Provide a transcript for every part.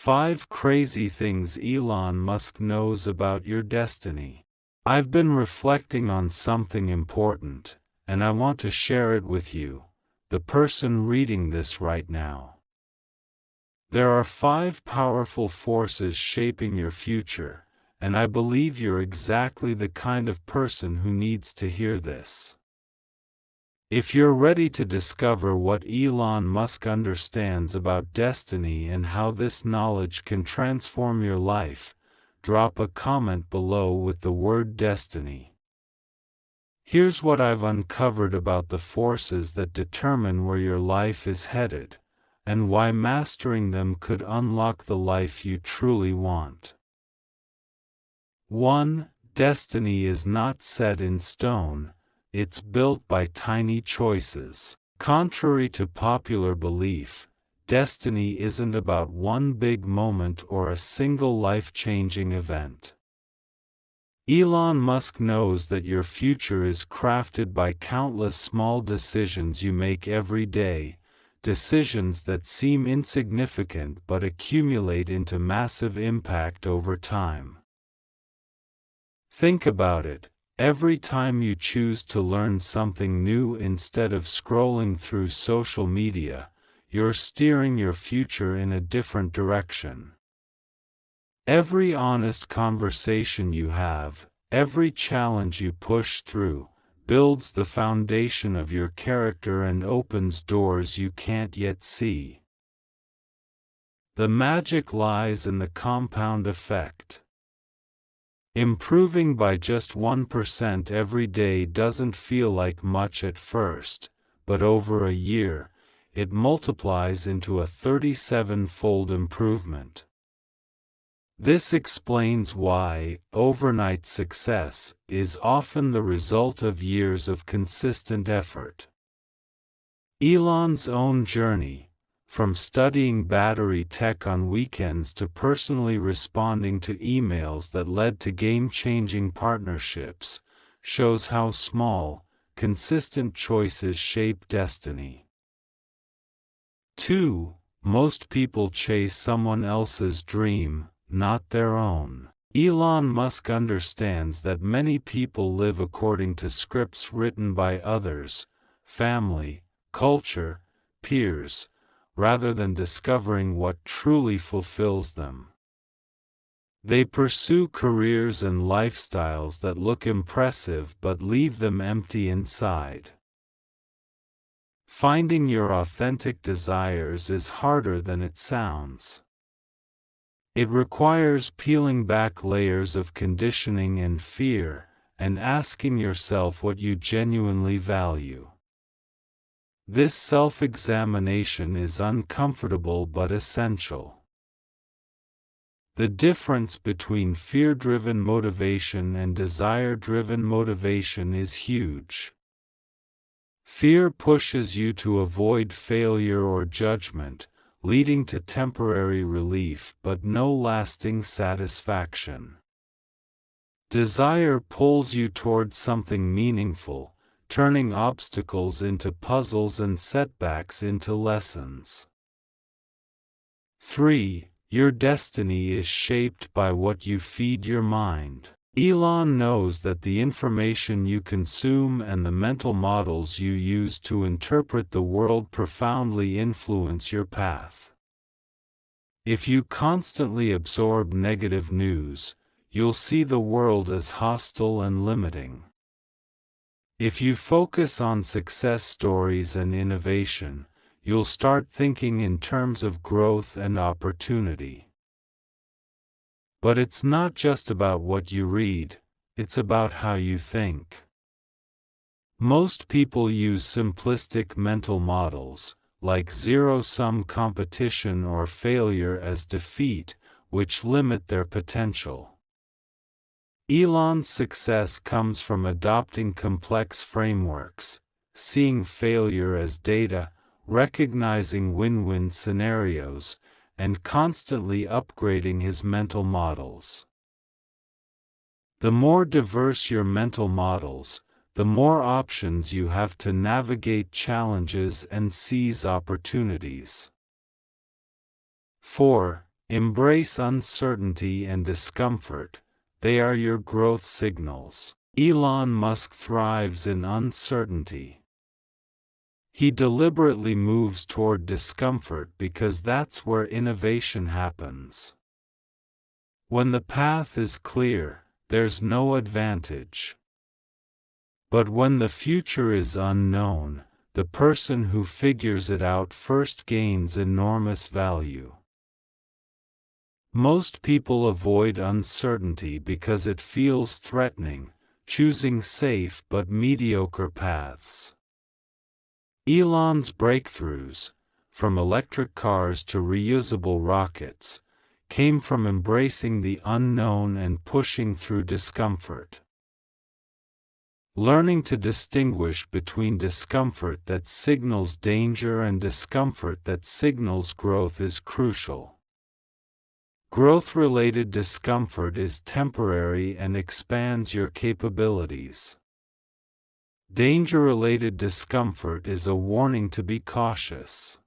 5 Crazy Things Elon Musk Knows About Your Destiny. I've been reflecting on something important, and I want to share it with you, the person reading this right now. There are 5 powerful forces shaping your future, and I believe you're exactly the kind of person who needs to hear this. If you're ready to discover what Elon Musk understands about destiny and how this knowledge can transform your life, drop a comment below with the word destiny. Here's what I've uncovered about the forces that determine where your life is headed, and why mastering them could unlock the life you truly want. 1. Destiny is not set in stone. It's built by tiny choices. Contrary to popular belief, destiny isn't about one big moment or a single life-changing event. Elon Musk knows that your future is crafted by countless small decisions you make every day, decisions that seem insignificant but accumulate into massive impact over time. Think about it. Every time you choose to learn something new instead of scrolling through social media, you're steering your future in a different direction. Every honest conversation you have, every challenge you push through, builds the foundation of your character and opens doors you can't yet see. The magic lies in the compound effect. Improving by just 1% every day doesn't feel like much at first, but over a year, it multiplies into a 37-fold improvement. This explains why overnight success is often the result of years of consistent effort. Elon's own journey, from studying battery tech on weekends to personally responding to emails that led to game-changing partnerships, shows how small, consistent choices shape destiny. 2. Most people chase someone else's dream, not their own. Elon Musk understands that many people live according to scripts written by others, family, culture, peers, rather than discovering what truly fulfills them. They pursue careers and lifestyles that look impressive but leave them empty inside. Finding your authentic desires is harder than it sounds. It requires peeling back layers of conditioning and fear, and asking yourself what you genuinely value. This self-examination is uncomfortable but essential. The difference between fear-driven motivation and desire-driven motivation is huge. Fear pushes you to avoid failure or judgment, leading to temporary relief but no lasting satisfaction. Desire pulls you toward something meaningful, turning obstacles into puzzles and setbacks into lessons. 3. Your destiny is shaped by what you feed your mind. Elon knows that the information you consume and the mental models you use to interpret the world profoundly influence your path. If you constantly absorb negative news, you'll see the world as hostile and limiting. If you focus on success stories and innovation, you'll start thinking in terms of growth and opportunity. But it's not just about what you read, it's about how you think. Most people use simplistic mental models, like zero-sum competition or failure as defeat, which limit their potential. Elon's success comes from adopting complex frameworks, seeing failure as data, recognizing win-win scenarios, and constantly upgrading his mental models. The more diverse your mental models, the more options you have to navigate challenges and seize opportunities. 4. Embrace uncertainty and discomfort, they are your growth signals. Elon Musk thrives in uncertainty. He deliberately moves toward discomfort because that's where innovation happens. When the path is clear, there's no advantage. But when the future is unknown, the person who figures it out first gains enormous value. Most people avoid uncertainty because it feels threatening, choosing safe but mediocre paths. Elon's breakthroughs, from electric cars to reusable rockets, came from embracing the unknown and pushing through discomfort. Learning to distinguish between discomfort that signals danger and discomfort that signals growth is crucial. Growth-related discomfort is temporary and expands your capabilities. Danger-related discomfort is a warning to be cautious.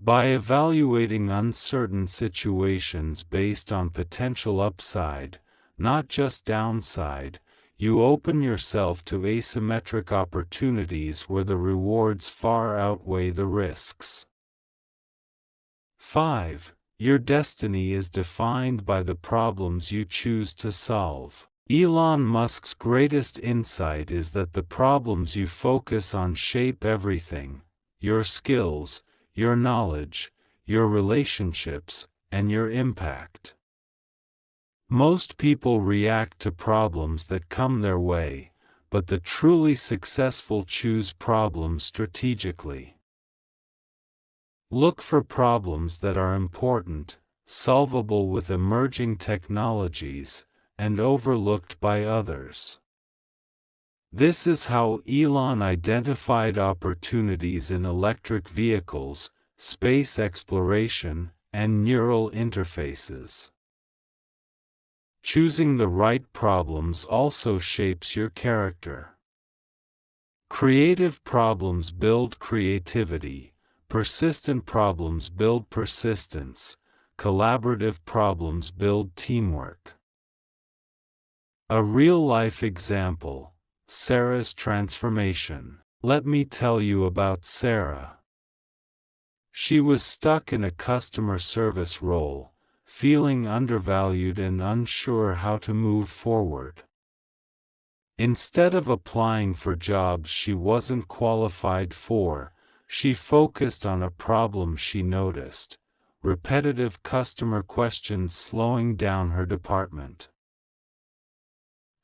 By evaluating uncertain situations based on potential upside, not just downside, you open yourself to asymmetric opportunities where the rewards far outweigh the risks. 5. Your destiny is defined by the problems you choose to solve. Elon Musk's greatest insight is that the problems you focus on shape everything: your skills, your knowledge, your relationships, and your impact. Most people react to problems that come their way, but the truly successful choose problems strategically. Look for problems that are important, solvable with emerging technologies, and overlooked by others. This is how Elon identified opportunities in electric vehicles, space exploration, and neural interfaces. Choosing the right problems also shapes your character. Creative problems build creativity. Persistent problems build persistence, collaborative problems build teamwork. A real-life example: Sarah's transformation. Let me tell you about Sarah. She was stuck in a customer service role, feeling undervalued and unsure how to move forward. Instead of applying for jobs she wasn't qualified for, she focused on a problem she noticed: repetitive customer questions slowing down her department.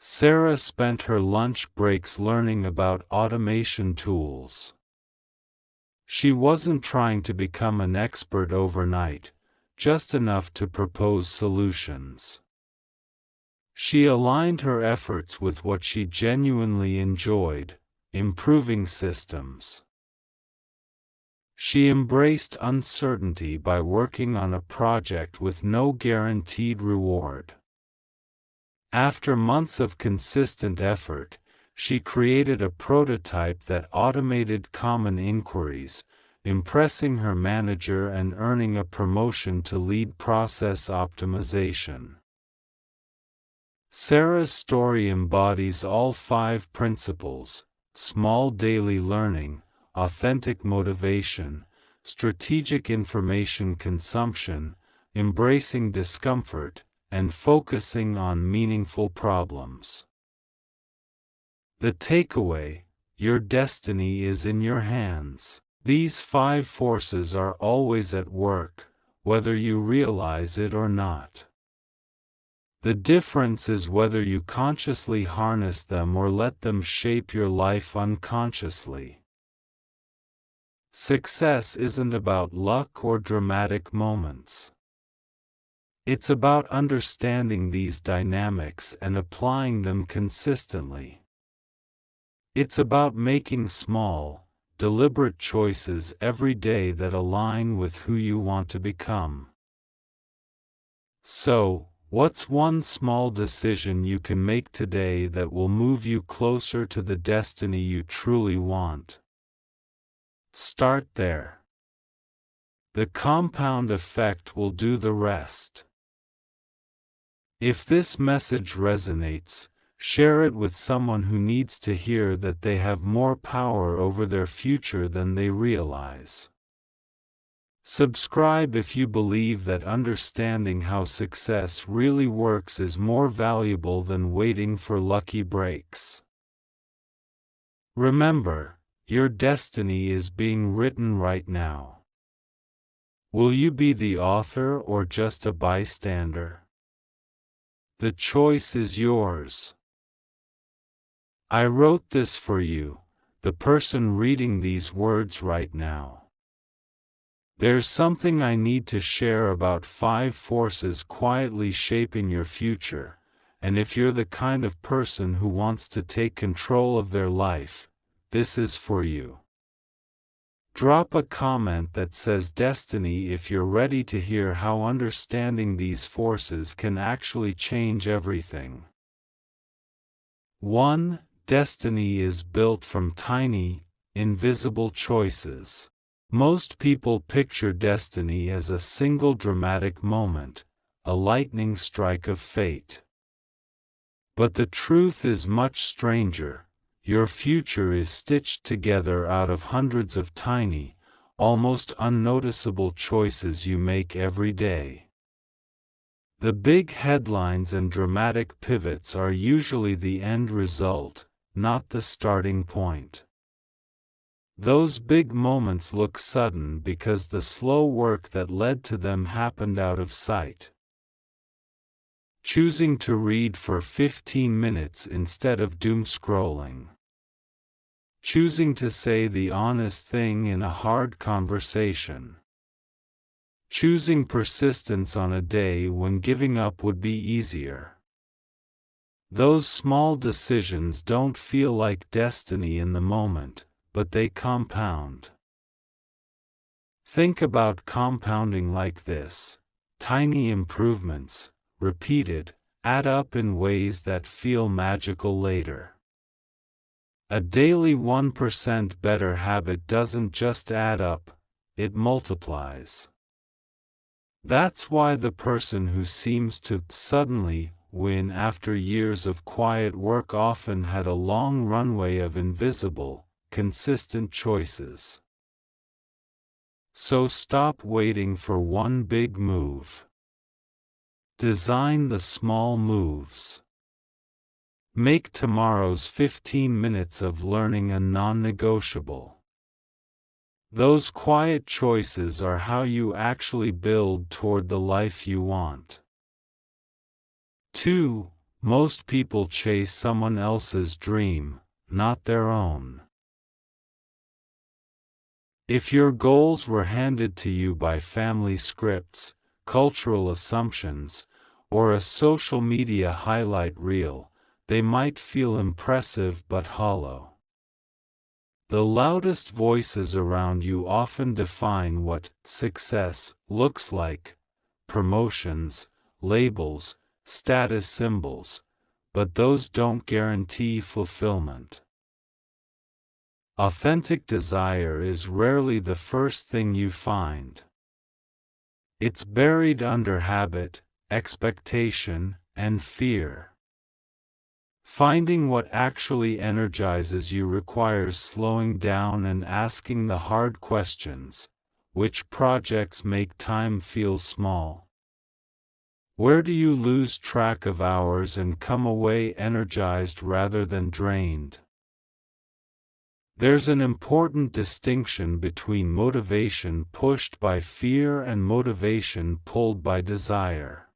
Sarah spent her lunch breaks learning about automation tools. She wasn't trying to become an expert overnight, just enough to propose solutions. She aligned her efforts with what she genuinely enjoyed: improving systems. She embraced uncertainty by working on a project with no guaranteed reward. After months of consistent effort, she created a prototype that automated common inquiries, impressing her manager and earning a promotion to lead process optimization. Sarah's story embodies all 5 principles: small daily learning, authentic motivation, strategic information consumption, embracing discomfort, and focusing on meaningful problems. The takeaway: your destiny is in your hands. These 5 forces are always at work, whether you realize it or not. The difference is whether you consciously harness them or let them shape your life unconsciously. Success isn't about luck or dramatic moments. It's about understanding these dynamics and applying them consistently. It's about making small, deliberate choices every day that align with who you want to become. So, what's one small decision you can make today that will move you closer to the destiny you truly want? Start there. The compound effect will do the rest. If this message resonates, share it with someone who needs to hear that they have more power over their future than they realize. Subscribe if you believe that understanding how success really works is more valuable than waiting for lucky breaks. Remember, your destiny is being written right now. Will you be the author or just a bystander? The choice is yours. I wrote this for you, the person reading these words right now. There's something I need to share about 5 forces quietly shaping your future, and if you're the kind of person who wants to take control of their life, this is for you. Drop a comment that says destiny if you're ready to hear how understanding these forces can actually change everything. 1. Destiny is built from tiny, invisible choices. Most people picture destiny as a single dramatic moment, a lightning strike of fate. But the truth is much stranger. Your future is stitched together out of hundreds of tiny, almost unnoticeable choices you make every day. The big headlines and dramatic pivots are usually the end result, not the starting point. Those big moments look sudden because the slow work that led to them happened out of sight. Choosing to read for 15 minutes instead of doom scrolling. Choosing to say the honest thing in a hard conversation. Choosing persistence on a day when giving up would be easier. Those small decisions don't feel like destiny in the moment, but they compound. Think about compounding like this. Tiny improvements, repeated, add up in ways that feel magical later. A daily 1% better habit doesn't just add up, it multiplies. That's why the person who seems to suddenly win after years of quiet work often had a long runway of invisible, consistent choices. So stop waiting for one big move. Design the small moves. Make tomorrow's 15 minutes of learning a non-negotiable. Those quiet choices are how you actually build toward the life you want. 2. Most people chase someone else's dream, not their own. If your goals were handed to you by family scripts, cultural assumptions, or a social media highlight reel, they might feel impressive but hollow. The loudest voices around you often define what success looks like: promotions, labels, status symbols, but those don't guarantee fulfillment. Authentic desire is rarely the first thing you find. It's buried under habit, expectation, and fear. Finding what actually energizes you requires slowing down and asking the hard questions. Which projects make time feel small? Where do you lose track of hours and come away energized rather than drained? There's an important distinction between motivation pushed by fear and motivation pulled by desire.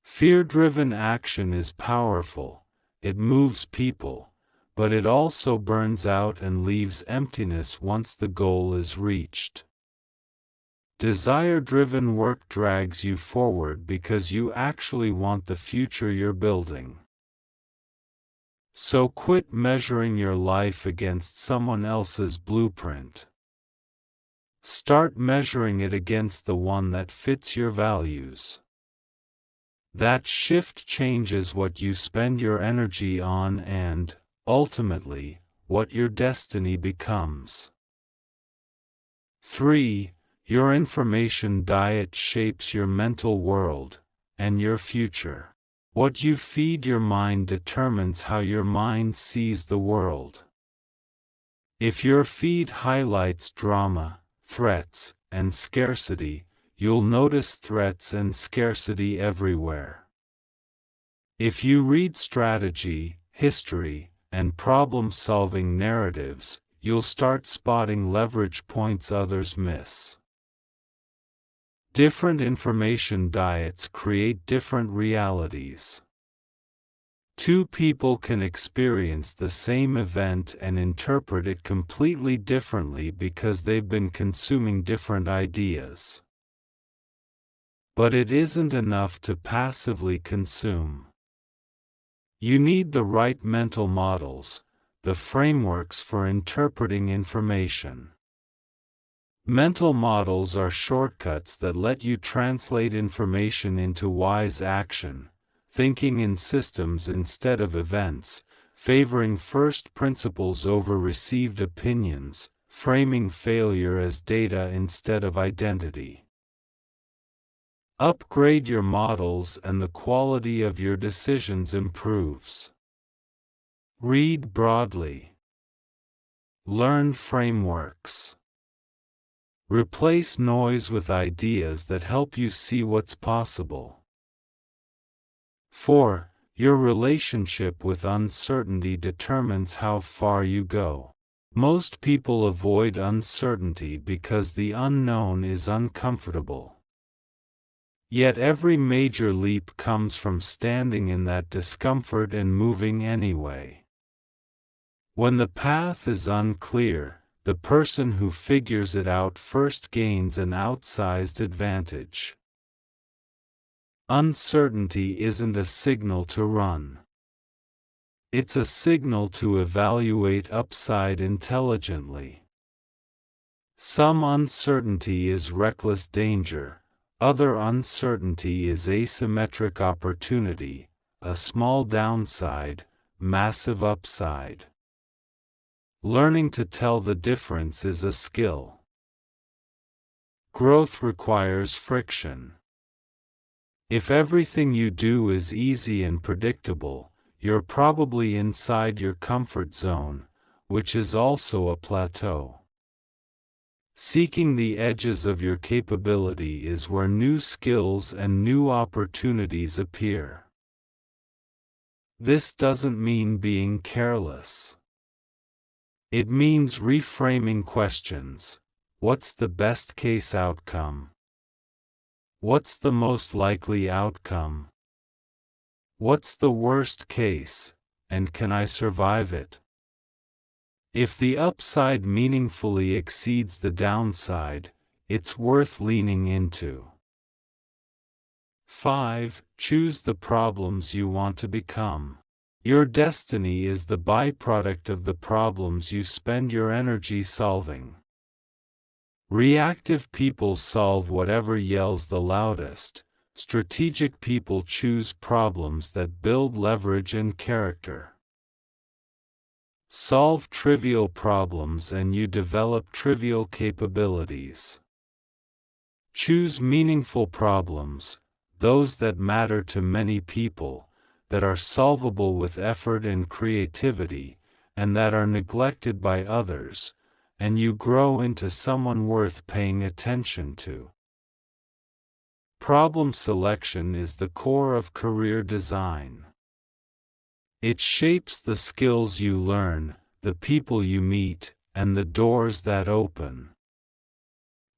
Fear-driven action is powerful. It moves people, but it also burns out and leaves emptiness once the goal is reached. Desire-driven work drags you forward because you actually want the future you're building. So quit measuring your life against someone else's blueprint. Start measuring it against the one that fits your values. That shift changes what you spend your energy on and, ultimately, what your destiny becomes. 3. Your information diet shapes your mental world and your future. What you feed your mind determines how your mind sees the world. If your feed highlights drama, threats, and scarcity, you'll notice threats and scarcity everywhere. If you read strategy, history, and problem-solving narratives, you'll start spotting leverage points others miss. Different information diets create different realities. Two people can experience the same event and interpret it completely differently because they've been consuming different ideas. But it isn't enough to passively consume. You need the right mental models, the frameworks for interpreting information. Mental models are shortcuts that let you translate information into wise action, thinking in systems instead of events, favoring first principles over received opinions, framing failure as data instead of identity. Upgrade your models and the quality of your decisions improves. Read broadly. Learn frameworks. Replace noise with ideas that help you see what's possible. 4. Your relationship with uncertainty determines how far you go. Most people avoid uncertainty because the unknown is uncomfortable. Yet every major leap comes from standing in that discomfort and moving anyway. When the path is unclear, the person who figures it out first gains an outsized advantage. Uncertainty isn't a signal to run. It's a signal to evaluate upside intelligently. Some uncertainty is reckless danger, other uncertainty is asymmetric opportunity, a small downside, massive upside. Learning to tell the difference is a skill. Growth requires friction. If everything you do is easy and predictable, you're probably inside your comfort zone, which is also a plateau. Seeking the edges of your capability is where new skills and new opportunities appear. This doesn't mean being careless. It means reframing questions. What's the best case outcome? What's the most likely outcome? What's the worst case, and can I survive it? If the upside meaningfully exceeds the downside, it's worth leaning into. 5. Choose the problems you want to become. Your destiny is the byproduct of the problems you spend your energy solving. Reactive people solve whatever yells the loudest. Strategic people choose problems that build leverage and character. Solve trivial problems and you develop trivial capabilities. Choose meaningful problems, those that matter to many people, that are solvable with effort and creativity, and that are neglected by others, and you grow into someone worth paying attention to. Problem selection is the core of career design. It shapes the skills you learn, the people you meet, and the doors that open.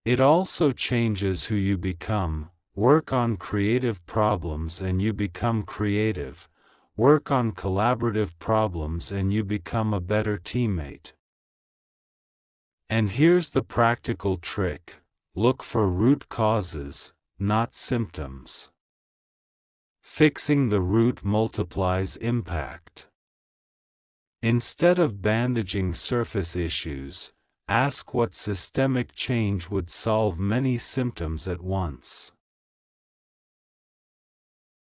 It also changes who you become. Work on creative problems and you become creative. Work on collaborative problems and you become a better teammate. And here's the practical trick: look for root causes, not symptoms. Fixing the root multiplies impact. Instead of bandaging surface issues, ask what systemic change would solve many symptoms at once.